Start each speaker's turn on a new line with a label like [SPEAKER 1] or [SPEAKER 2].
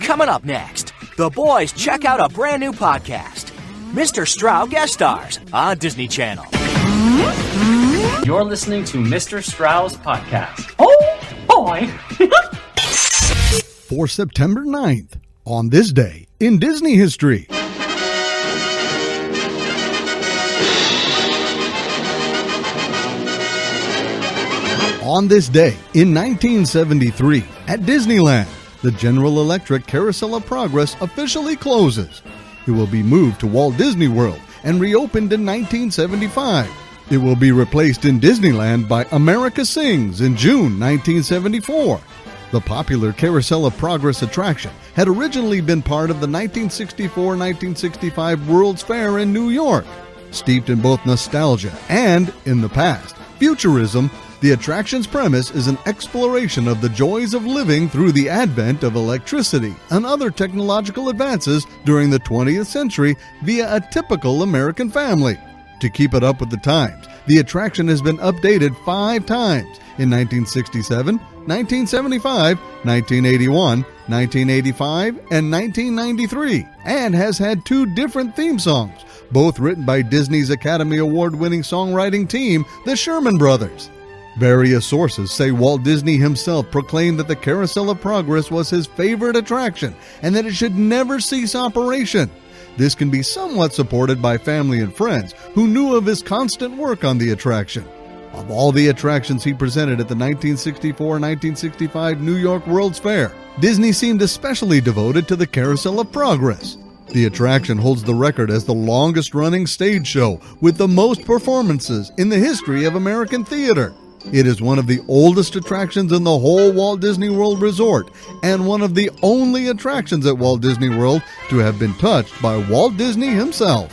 [SPEAKER 1] Coming up next, the boys check out a brand new podcast. Mr. Stroud guest stars on Disney Channel.
[SPEAKER 2] You're listening to Mr. Stroud's podcast. Oh, boy!
[SPEAKER 3] For September 9th, on this day in Disney history. On this day in 1973, at Disneyland, the General Electric Carousel of Progress officially closes. It will be moved to Walt Disney World and reopened in 1975. It will be replaced in Disneyland by America Sings in June 1974. The popular Carousel of Progress attraction had originally been part of the 1964-1965 World's Fair in New York. Steeped in both nostalgia and, in the past, futurism, the attraction's premise is an exploration of the joys of living through the advent of electricity and other technological advances during the 20th century via a typical American family. To keep it up with the times, the attraction has been updated 5 times in 1967, 1975, 1981, 1985, and 1993, and has had 2 different theme songs, both written by Disney's Academy Award-winning songwriting team, the Sherman Brothers. Various sources say Walt Disney himself proclaimed that the Carousel of Progress was his favorite attraction and that it should never cease operation. This can be somewhat supported by family and friends who knew of his constant work on the attraction. Of all the attractions he presented at the 1964-1965 New York World's Fair, Disney seemed especially devoted to the Carousel of Progress. The attraction holds the record as the longest-running stage show with the most performances in the history of American theater. It is one of the oldest attractions in the whole Walt Disney World Resort and one of the only attractions at Walt Disney World to have been touched by Walt Disney himself.